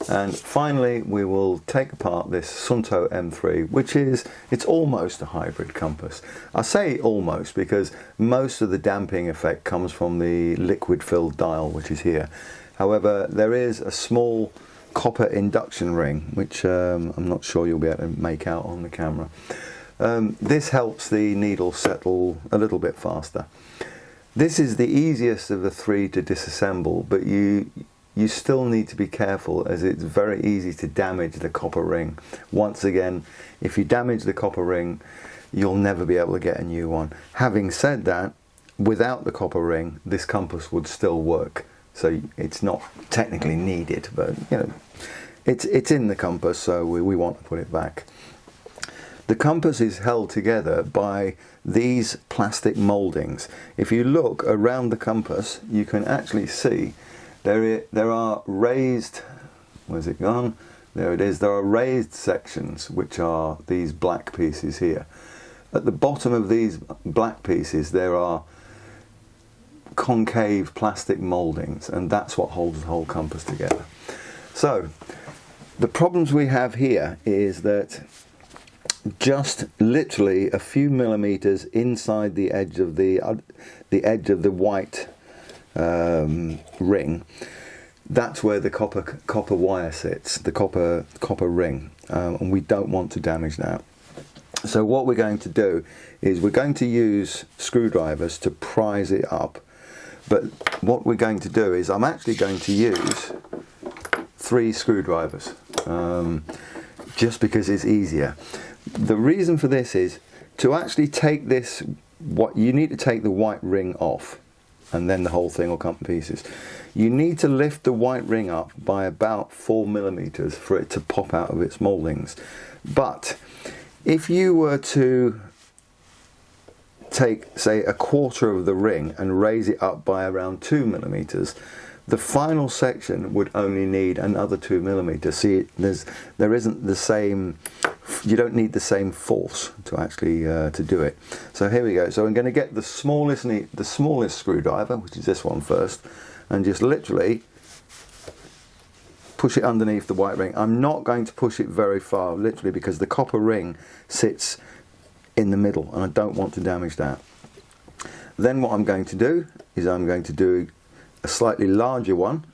And finally, we will take apart this Suunto M3, which it's almost a hybrid compass. I say almost because most of the damping effect comes from the liquid-filled dial, which is here. However, there is a small copper induction ring, which I'm not sure you'll be able to make out on the camera. This helps the needle settle a little bit faster. This is the easiest of the three to disassemble, but you still need to be careful, as it's very easy to damage the copper ring. Once again, if you damage the copper ring, you'll never be able to get a new one. Having said that, without the copper ring, this compass would still work. So it's not technically needed, but you know, it's in the compass, so we want to put it back. The compass is held together by these plastic mouldings. If you look around the compass, you can actually see there are raised, where's it gone? There it is. There are raised sections, which are these black pieces here. At the bottom of these black pieces, there are concave plastic mouldings, and that's what holds the whole compass together. So, the problems we have here is that just literally a few millimeters inside the edge of the white ring, that's where the copper wire sits, the copper ring, and we don't want to damage that. So what we're going to do is we're going to use screwdrivers to prise it up, but what we're going to do is I'm actually going to use 3 screwdrivers, just because it's easier. The reason for this is to actually take this, you need to take the white ring off, and then the whole thing will come to pieces. You need to lift the white ring up by about 4 millimeters for it to pop out of its mouldings. But if you were to take, say, a quarter of the ring and raise it up by around 2 millimeters, the final section would only need another 2 millimeters. See, there isn't the same, you don't need the same force to actually to do it. So here we go. So I'm going to get the smallest screwdriver, which is this one first, and just literally push it underneath the white ring. I'm not going to push it very far, literally, because the copper ring sits in the middle, and I don't want to damage that. Then what I'm going to do is I'm going to do a slightly larger one,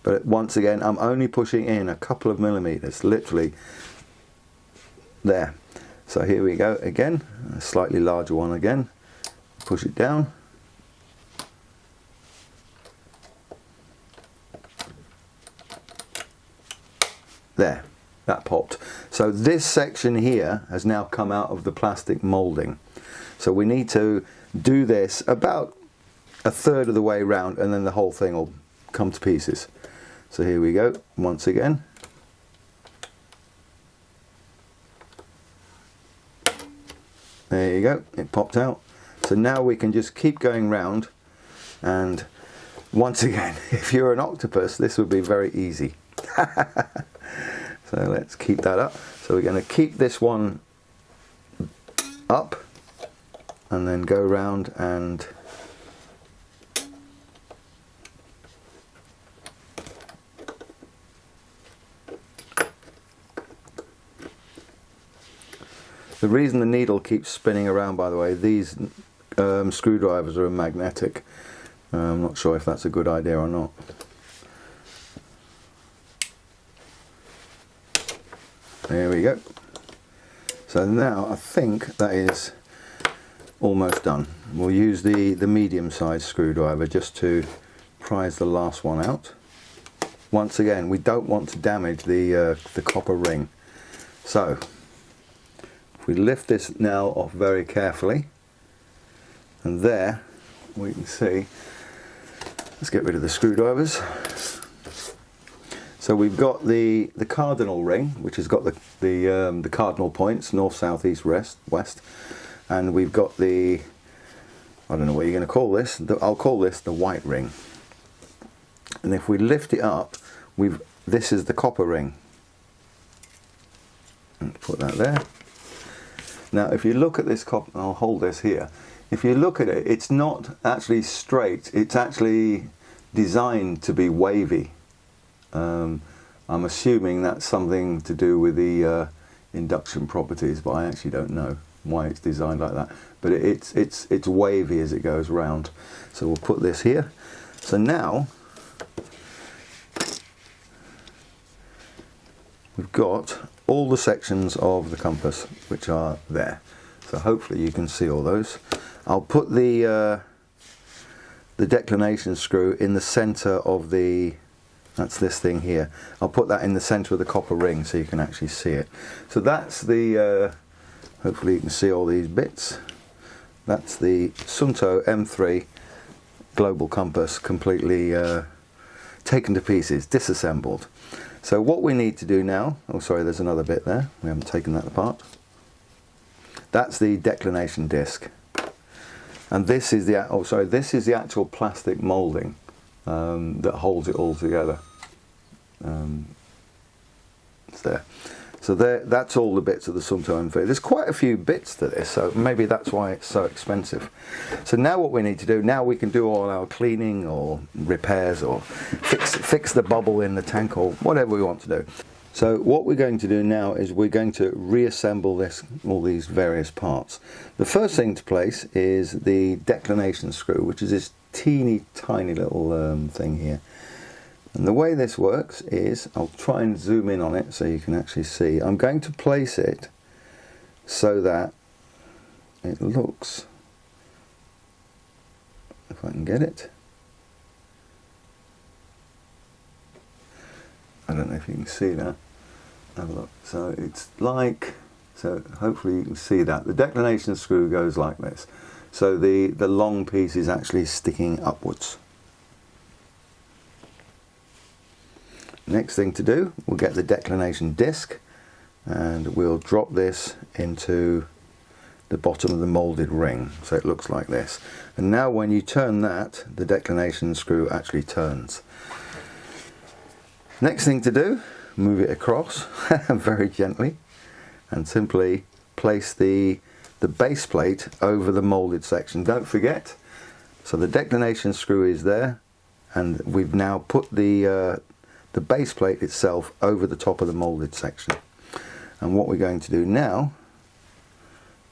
but once again I'm only pushing in a couple of millimeters, literally there. So here we go again, a slightly larger one again, push it down, there, that popped. So this section here has now come out of the plastic moulding, so we need to do this about a third of the way round, and then the whole thing will come to pieces. So here we go once again. There you go, it popped out. So now we can just keep going round, and once again, if you're an octopus, this would be very easy. So let's keep that up. So we're going to keep this one up and then go round and the reason the needle keeps spinning around, by the way, these screwdrivers are magnetic. I'm not sure if that's a good idea or not. There we go. So now I think that is almost done. We'll use the medium-sized screwdriver just to prise the last one out. Once again, we don't want to damage the copper ring. So if we lift this now off very carefully, and there we can see, let's get rid of the screwdrivers. So we've got the cardinal ring, which has got the cardinal points, north, south, east, west, and we've got the, I don't know what you're going to call this, I'll call this the white ring. And if we lift it up, this is the copper ring. And put that there. Now if you look at this copper, I'll hold this here. If you look at it, it's not actually straight, it's actually designed to be wavy. I'm assuming that's something to do with the induction properties, but I actually don't know why it's designed like that. But it's wavy as it goes round. So we'll put this here. So now we've got all the sections of the compass which are there. So hopefully you can see all those. I'll put the declination screw in the center of that's this thing here. I'll put that in the center of the copper ring so you can actually see it. So that's the, hopefully you can see all these bits. That's the Suunto M3 Global compass, completely taken to pieces, disassembled. So what we need to do now, oh sorry, there's another bit there, we haven't taken that apart. That's the declination disc. And this is the, this is the actual plastic moulding that holds it all together. It's there. So that's all the bits of the Suunto M3. There's quite a few bits to this, so maybe that's why it's so expensive. So now what we need to do, now we can do all our cleaning or repairs or fix the bubble in the tank or whatever we want to do. So what we're going to do now is we're going to reassemble all these various parts. The first thing to place is the declination screw, which is this teeny tiny little thing here. And the way this works is, I'll try and zoom in on it so you can actually see. I'm going to place it so that it looks, if I can get it. I don't know if you can see that. Have a look. So it's like, so hopefully you can see that. The declination screw goes like this. So the long piece is actually sticking upwards. Next thing to do, we'll get the declination disc and we'll drop this into the bottom of the moulded ring, so it looks like this. And now when you turn that, the declination screw actually turns. Next thing to do, move it across very gently and simply place the base plate over the moulded section. Don't forget, so the declination screw is there and we've now put the base plate itself over the top of the moulded section. And what we're going to do now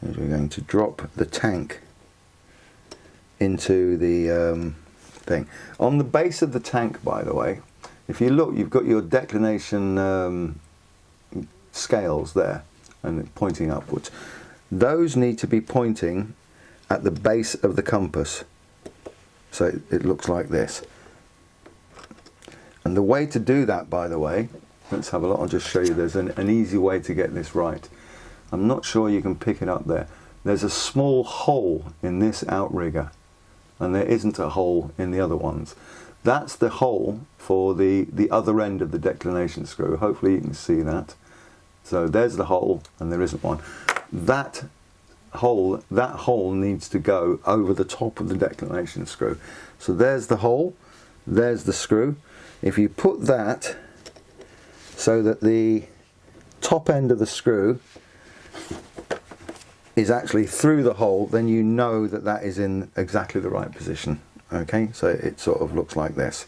is we're going to drop the tank into the thing. On the base of the tank, by the way, if you look, you've got your declination scales there and pointing upwards. Those need to be pointing at the base of the compass, so it looks like this. And the way to do that, by the way, let's have a look, I'll just show you, there's an easy way to get this right. I'm not sure you can pick it up there. There's a small hole in this outrigger, and there isn't a hole in the other ones. That's the hole for the other end of the declination screw. Hopefully you can see that. So there's the hole, and there isn't one. That hole needs to go over the top of the declination screw. So there's the hole, there's the screw. If you put that so that the top end of the screw is actually through the hole, then you know that that is in exactly the right position. Okay, so it sort of looks like this.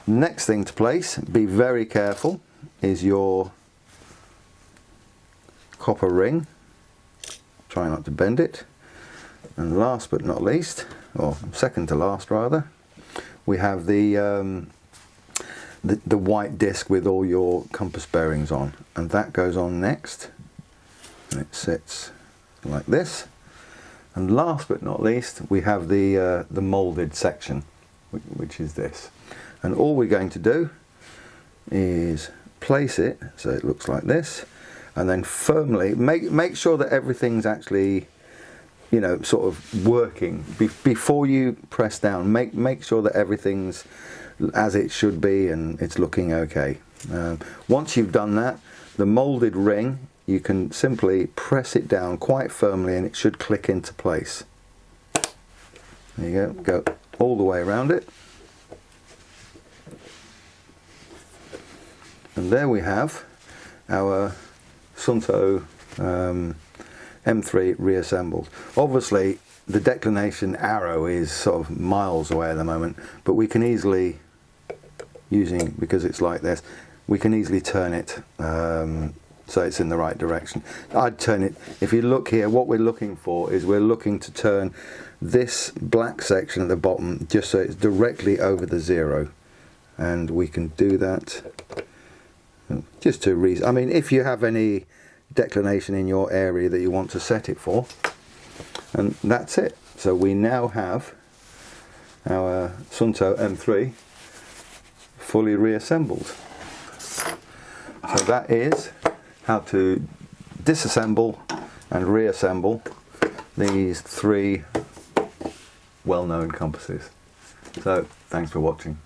Next thing to place, be very careful, is your copper ring. Try not to bend it. And last but not least, or second to last rather, we have the white disc with all your compass bearings on, and that goes on next, and it sits like this. And last but not least, we have the moulded section, which is this. And all we're going to do is place it so it looks like this, and then firmly make sure that everything's actually, you know, sort of working before you press down. Make sure that everything's as it should be and it's looking okay. Once you've done that, the moulded ring, you can simply press it down quite firmly and it should click into place. There you go, go all the way around it. And there we have our Suunto M3 reassembled. Obviously the declination arrow is sort of miles away at the moment, but we can easily, because it's like this, we can easily turn it so it's in the right direction. I'd turn it, if you look here, what we're looking for is we're looking to turn this black section at the bottom just so it's directly over the 0, and we can do that just to I mean, if you have any declination in your area that you want to set it for, and that's it. So we now have our Suunto M3 fully reassembled. So that is how to disassemble and reassemble these 3 well-known compasses. So thanks for watching.